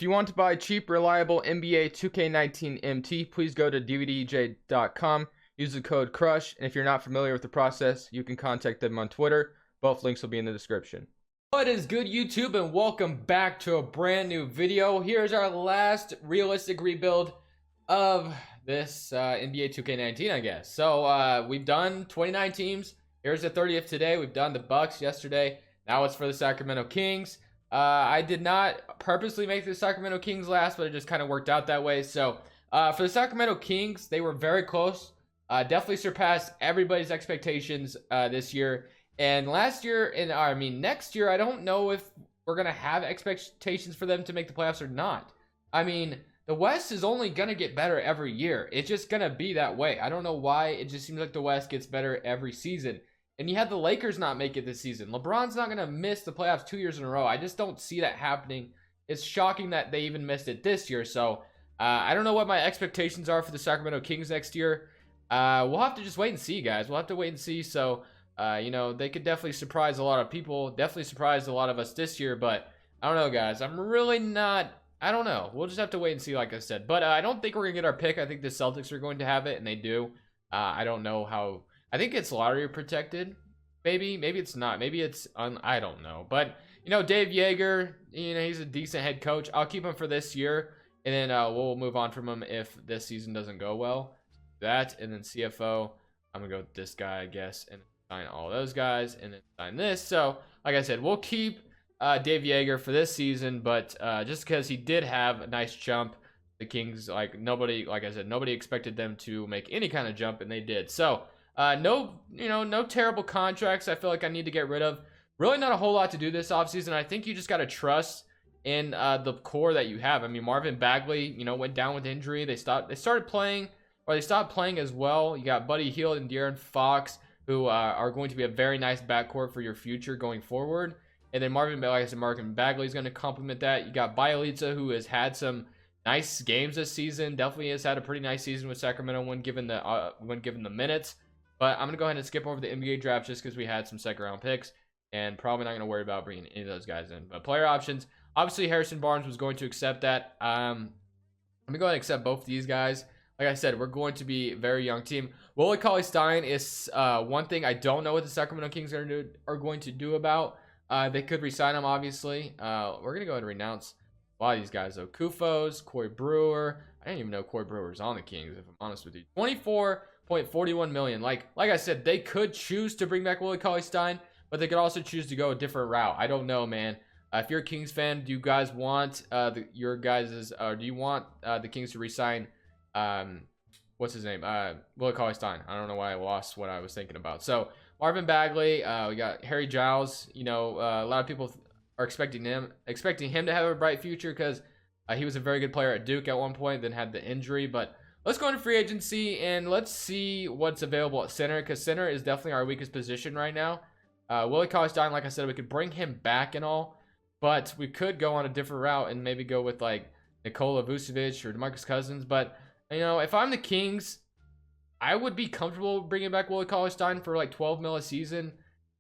If you want to buy cheap, reliable NBA 2K19 MT, please go to dvdj.com, use the code CRUSH, and if you're not familiar with the process, you can contact them on Twitter. Both links will be in the description. What is good, YouTube, and welcome back to a brand new video. Here's our last realistic rebuild of this NBA 2K19, I guess. So we've done 29 teams. Here's the 30th today. We've done the Bucks yesterday. Now it's for the Sacramento Kings. I did not purposely make the Sacramento Kings last, but it just kind of worked out that way. So for the Sacramento Kings, they were very close. Definitely surpassed everybody's expectations this year. And last year, next year, I don't know if we're going to have expectations for them to make the playoffs or not. I mean, the West is only going to get better every year. It's just going to be that way. I don't know why. It just seems like the West gets better every season. And you had the Lakers not make it this season. LeBron's not going to miss the playoffs 2 years in a row. I just don't see that happening. It's shocking that they even missed it this year. So I don't know what my expectations are for the Sacramento Kings next year. We'll have to just wait and see, guys. We'll have to wait and see. So, they could definitely surprise a lot of people. Definitely surprised a lot of us this year. But I don't know, guys. I'm really not... I don't know. We'll just have to wait and see, like I said. But I don't think we're going to get our pick. I think the Celtics are going to have it, and they do. I don't know how... I think it's lottery protected. Maybe it's not. Maybe it's I don't know. But Dave Yeager, he's a decent head coach. I'll keep him for this year, and then we'll move on from him if this season doesn't go well. That, and then CFO, I'm gonna go with this guy, I guess, and sign all those guys, and then sign this. So, like I said, we'll keep Dave Yeager for this season, but just because he did have a nice jump, the Kings, like I said, nobody expected them to make any kind of jump, and they did. So. No terrible contracts I feel like I need to get rid of. Really not a whole lot to do this offseason. I think you just got to trust in the core that you have. I mean, Marvin Bagley, went down with injury. They stopped playing as well. You got Buddy Hield and D'Aaron Fox, who are going to be a very nice backcourt for your future going forward. And then Marvin Bagley is going to complement that. You got Bielitsa, who has had some nice games this season. Definitely has had a pretty nice season with Sacramento when given the minutes. But I'm going to go ahead and skip over the NBA draft just because we had some second round picks and probably not going to worry about bringing any of those guys in. But player options, obviously Harrison Barnes was going to accept that. I'm going to go ahead and accept both of these guys. Like I said, we're going to be a very young team. Willie Cauley-Stein is one thing I don't know what the Sacramento Kings are going to do about. They could re-sign him, obviously. We're going to go ahead and renounce a lot of these guys, though. Kufos, Corey Brewer. I didn't even know Corey Brewer was on the Kings, if I'm honest with you. 24.41 million. Like I said, they could choose to bring back Willie Cauley-Stein, but they could also choose to go a different route. I don't know, man. If you're a Kings fan, do you guys want do you want the Kings to re-sign what's his name? Willie Cauley-Stein. I don't know why I lost what I was thinking about. So Marvin Bagley, we got Harry Giles. A lot of people are expecting him to have a bright future because he was a very good player at Duke at one point, then had the injury. But let's go into free agency and let's see what's available at center, because center is definitely our weakest position right now. Willie Cauley-Stein, like I said, we could bring him back and all, but we could go on a different route and maybe go with like Nikola Vucevic or DeMarcus Cousins. But if I'm the Kings, I would be comfortable bringing back Willie Cauley-Stein for like 12 mil a season,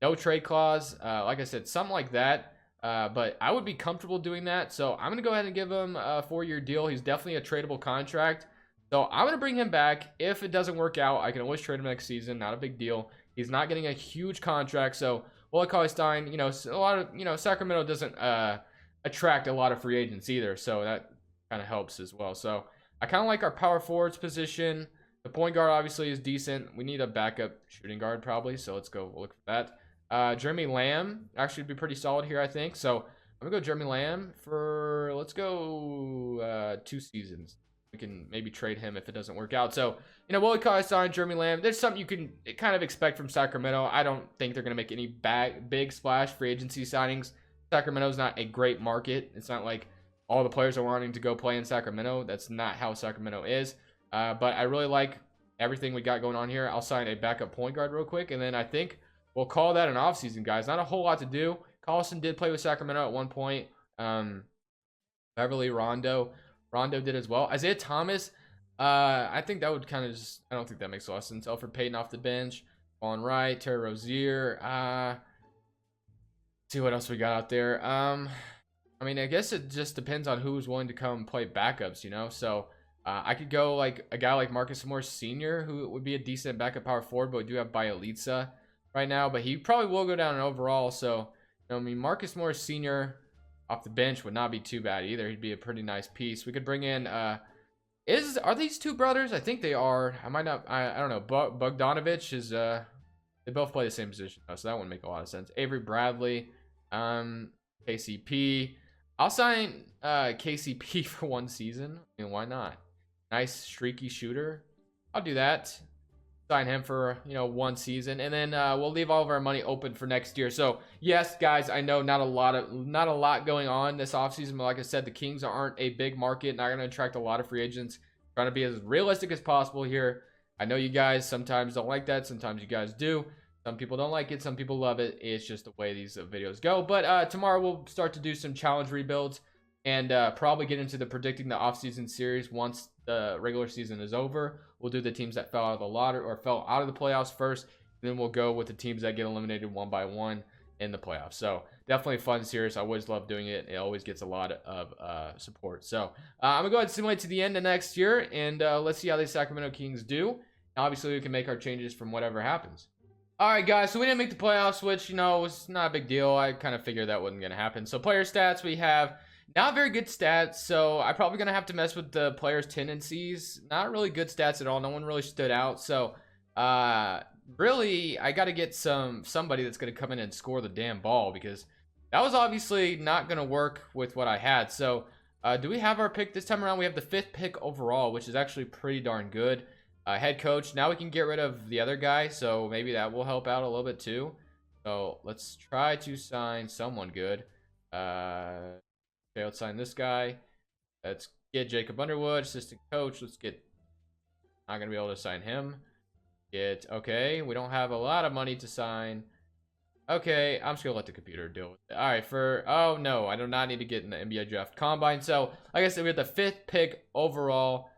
no trade clause. Like I said, something like that. But I would be comfortable doing that. So I'm going to go ahead and give him a 4-year deal. He's definitely a tradable contract. So I'm going to bring him back. If it doesn't work out, I can always trade him next season. Not a big deal. He's not getting a huge contract. So Willie Cauley-Stein, a lot of, Sacramento doesn't attract a lot of free agents either. So that kind of helps as well. So I kind of like our power forwards position. The point guard obviously is decent. We need a backup shooting guard probably. So let's go look for that. Jeremy Lamb actually would be pretty solid here, I think. So I'm going to go Jeremy Lamb for, let's go 2 seasons. We can maybe trade him if it doesn't work out. So, Willie Cauley-Stein, Jeremy Lamb, there's something you can kind of expect from Sacramento. I don't think they're going to make any big splash free agency signings. Sacramento's not a great market. It's not like all the players are wanting to go play in Sacramento. That's not how Sacramento is. But I really like everything we got going on here. I'll sign a backup point guard real quick, and then I think we'll call that an offseason, guys. Not a whole lot to do. Collison did play with Sacramento at one point. Beverly Rondo did as well. Isaiah Thomas, I think that would kind of just, I don't think that makes a lot of sense. Alfred Payton off the bench. On right, Terry Rozier. See what else we got out there. I mean, I guess it just depends on who's willing to come play backups, you know? So I could go like a guy like Marcus Morris Sr., who would be a decent backup power forward, but we do have Bielitsa right now, but he probably will go down in overall. So, you know, I mean, Marcus Morris Sr. off the bench would not be too bad either. He'd be a pretty nice piece. We could bring in, are these two brothers? I think they are. I might not, I don't know. Bogdanovich is, they both play the same position, though, so that wouldn't make a lot of sense. Avery Bradley, KCP. I'll sign KCP for 1 season. I mean, why not? Nice streaky shooter. I'll do that. Sign him for 1 season, and then we'll leave all of our money open for next year. So yes, guys, I know not a lot going on this offseason, but like I said, the Kings aren't a big market, not going to attract a lot of free agents. Trying to be as realistic as possible here. I know you guys sometimes don't like that, sometimes you guys do. Some people don't like it, some people love it. It's just the way these videos go. But tomorrow we'll start to do some challenge rebuilds and probably get into the predicting the offseason series once the regular season is over. We'll do the teams that fell out of the lottery or fell out of the playoffs first. Then we'll go with the teams that get eliminated one by one in the playoffs. So definitely a fun series. I always love doing it. It always gets a lot of support. So I'm gonna go ahead and simulate to the end of next year, and let's see how the Sacramento Kings do. Obviously, we can make our changes from whatever happens. All right, guys, so we didn't make the playoffs, which, was not a big deal. I kind of figured that wasn't going to happen. So player stats, we have not very good stats, so I'm probably going to have to mess with the players' tendencies. Not really good stats at all. No one really stood out. So really, I got to get somebody that's going to come in and score the damn ball, because that was obviously not going to work with what I had. So do we have our pick this time around? We have the 5th pick overall, which is actually pretty darn good. Head coach. Now we can get rid of the other guy, so maybe that will help out a little bit too. So let's try to sign someone good. Okay, let's sign this guy. Let's get Jacob Underwood, assistant coach. Let's get. Not gonna be able to sign him. Okay. We don't have a lot of money to sign. Okay, I'm just gonna let the computer deal with it. All right, oh no, I do not need to get in the NBA draft combine. So like I said, we have the 5th pick overall,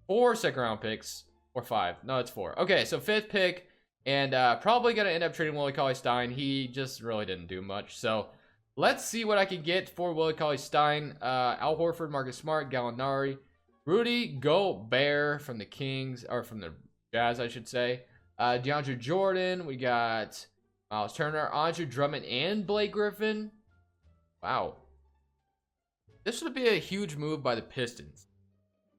4 second-round picks. Or 5. No, it's 4. Okay, so 5th pick. And probably going to end up trading Willie Cauley-Stein. He just really didn't do much. So let's see what I can get for Willie Cauley-Stein. Al Horford, Marcus Smart, Gallinari, Rudy Gobert from the Kings. Or from the Jazz, I should say. DeAndre Jordan. We got Miles Turner, Andre Drummond, and Blake Griffin. Wow. This would be a huge move by the Pistons.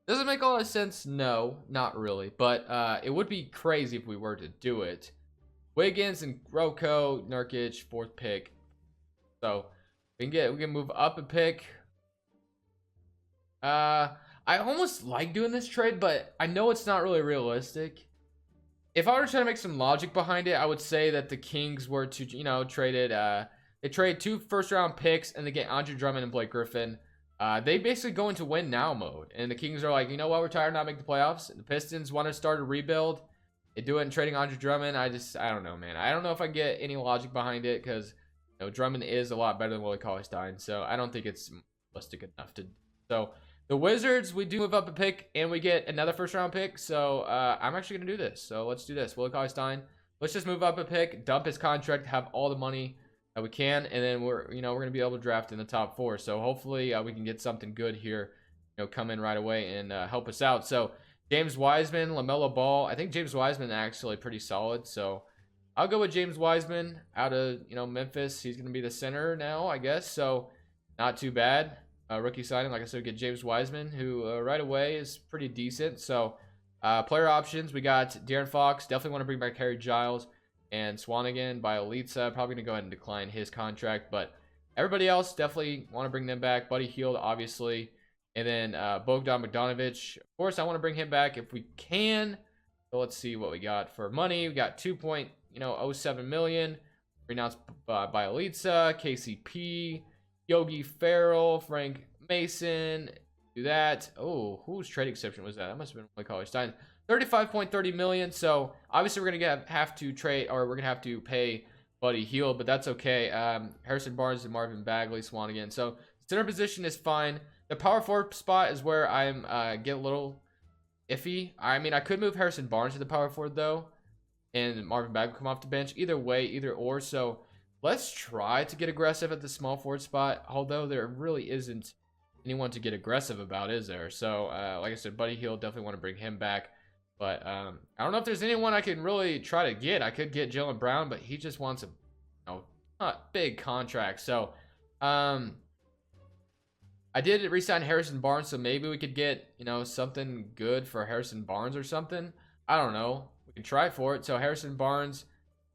Does it make a lot of sense? No, not really. But it would be crazy if we were to do it. Wiggins and Rocco, Nurkic, 4th pick. So we can move up a pick. I almost like doing this trade, but I know it's not really realistic. If I were to try to make some logic behind it, I would say that the Kings were to, they trade 2 first-round picks and they get Andre Drummond and Blake Griffin. They basically go into win now mode, and the Kings are like, you know what, we're tired of not making the playoffs. The Pistons want to start a rebuild. They do it in trading Andre Drummond. I don't know, man. I don't know if I get any logic behind it, because Drummond is a lot better than Willie Cauley-Stein, so I don't think it's realistic enough to. So the Wizards, we do move up a pick, and we get another first-round pick. So I'm actually gonna do this. So let's do this. Willie Cauley-Stein. Let's just move up a pick, dump his contract, have all the money that we can, and then we're gonna be able to draft in the top 4. So hopefully we can get something good here, come in right away and help us out. So James Wiseman, LaMelo Ball. I think James Wiseman actually pretty solid. So I'll go with James Wiseman out of Memphis. He's gonna be the center now, I guess. So not too bad. Rookie signing, like I said, we get James Wiseman, who right away is pretty decent. So player options, we got D'Aaron Fox. Definitely want to bring back Harry Giles. And Swanigan, Bielitsa, probably going to go ahead and decline his contract. But everybody else, definitely want to bring them back. Buddy Hield, obviously. And then Bogdan Bogdanovic. Of course, I want to bring him back if we can. So let's see what we got for money. We got 2.07 million. Renounced Bielitsa, KCP, Yogi Ferrell, Frank Mason. Do that. Oh, whose trade exception was that? That must have been Willie Cauley-Stein. 35.30 million. So obviously we're gonna have to trade, or we're gonna have to pay Buddy Hield, but that's okay. Harrison Barnes and Marvin Bagley, Swanigan. So center position is fine. The power forward spot is where I'm getting a little iffy. I mean, I could move Harrison Barnes to the power forward though, and Marvin Bagley come off the bench. Either way, either or. So let's try to get aggressive at the small forward spot, although there really isn't anyone to get aggressive about, is there? So, like I said, Buddy Hield, definitely want to bring him back. But I don't know if there's anyone I can really try to get. I could get Jaylen Brown, but he just wants a not big contract. So, I did re-sign Harrison Barnes, so maybe we could get, something good for Harrison Barnes or something. I don't know. We can try for it. So Harrison Barnes,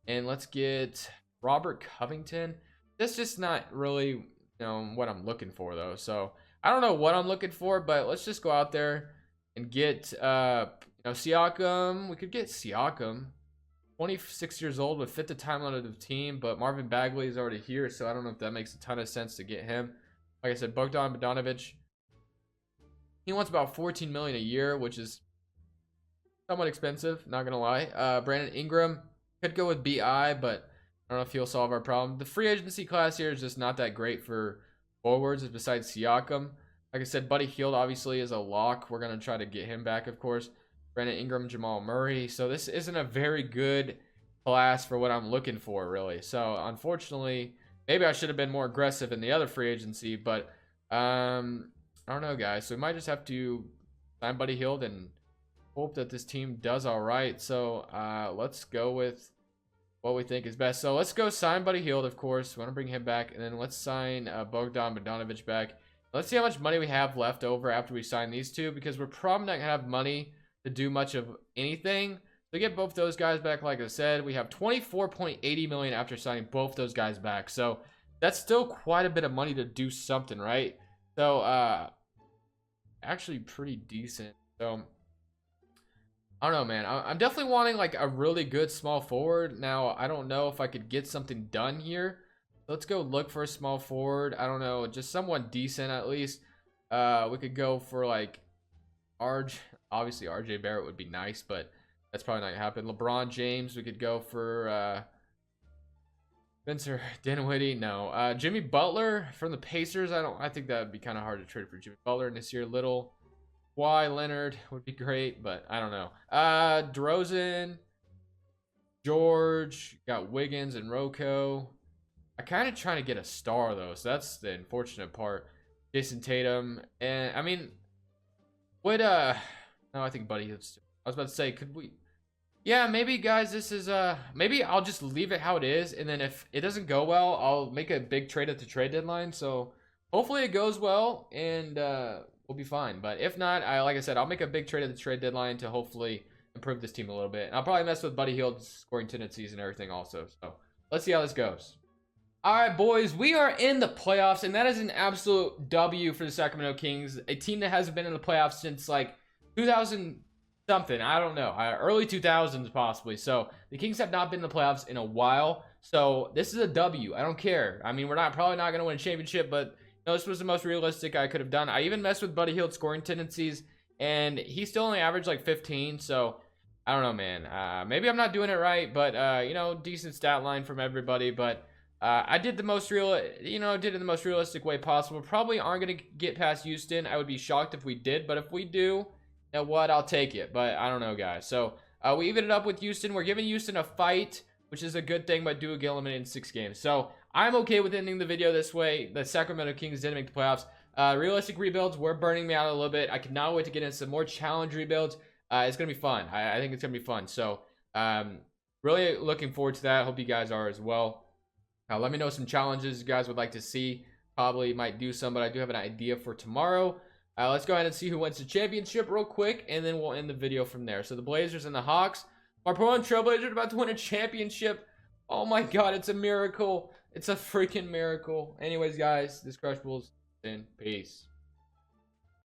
and let's get Robert Covington. That's just not really, what I'm looking for though. So I don't know what I'm looking for, but let's just go out there and get, Siakam. We could get Siakam. 26 years old, would fit the timeline of the team, but Marvin Bagley is already here, so I don't know if that makes a ton of sense to get him. Like I said, Bogdan Bogdanovic, he wants about $14 million a year, which is somewhat expensive, not gonna lie. Brandon Ingram could go with BI, but I don't know if he'll solve our problem. The free agency class here is just not that great for forwards, besides Siakam. Like I said, Buddy Hield obviously is a lock. We're gonna try to get him back, of course. Brandon Ingram, Jamal Murray. So this isn't a very good class for what I'm looking for, really. So unfortunately, maybe I should have been more aggressive in the other free agency, but I don't know, guys. So we might just have to sign Buddy Hield and hope that this team does all right. So let's go with what we think is best. So let's go sign Buddy Hield, of course. We want to bring him back, and then let's sign Bogdan Bogdanovic back. Let's see how much money we have left over after we sign these two, because we're probably not gonna have money to do much of anything. So get both those guys back. Like I said, we have 24.80 million after signing both those guys back. So that's still quite a bit of money to do something, right? So actually pretty decent. So I don't know, man. I'm definitely wanting like a really good small forward. Now I don't know if I could get something done here. Let's go look for a small forward. I don't know, just someone decent at least. We could go for like obviously RJ Barrett would be nice, but that's probably not gonna happen. LeBron James, we could go for Spencer Dinwiddie. No. Jimmy Butler from the Pacers. I think that would be kind of hard to trade for Jimmy Butler. Nasir Little. Kawhi Leonard would be great, but I don't know. DeRozan, George, got Wiggins and Rocco. I kind of trying to get a star though, so that's the unfortunate part. Jason Tatum, and I mean, would no, I think Buddy. I was about to say, could we? Yeah, maybe guys, this is maybe I'll just leave it how it is, and then if it doesn't go well, I'll make a big trade at the trade deadline. So hopefully it goes well, and we'll be fine. But if not, like I said, I'll make a big trade at the trade deadline to hopefully improve this team a little bit. And I'll probably mess with Buddy Hield's scoring tendencies and everything also. So let's see how this goes. All right, boys, we are in the playoffs, and that is an absolute W for the Sacramento Kings, a team that hasn't been in the playoffs since like 2000 something. I don't know, early 2000s possibly. So the Kings have not been in the playoffs in a while. So this is a W. I don't care. I mean, we're probably not going to win a championship, but this was the most realistic I could have done. I even messed with Buddy Hield's scoring tendencies, and he still only averaged like 15. So I don't know, man. Maybe I'm not doing it right, but decent stat line from everybody. But I did the most did it in the most realistic way possible. Probably aren't going to get past Houston. I would be shocked if we did, but if we do, you know what, I'll take it. But I don't know, guys. So we evened it up with Houston. We're giving Houston a fight, which is a good thing, but do get eliminated in 6 games. So I'm okay with ending the video this way. The Sacramento Kings didn't make the playoffs. Realistic rebuilds were burning me out a little bit. I cannot wait to get into some more challenge rebuilds. It's going to be fun. I think it's going to be fun. So really looking forward to that. Hope you guys are as well. Let me know some challenges you guys would like to see. Probably might do some, but I do have an idea for tomorrow. Let's go ahead and see who wins the championship real quick, and then we'll end the video from there. So the Blazers and the Hawks. Our Portland Trailblazers are about to win a championship. Oh my God, it's a miracle. It's a freaking miracle. Anyways, guys, this Crush Bulls, and peace.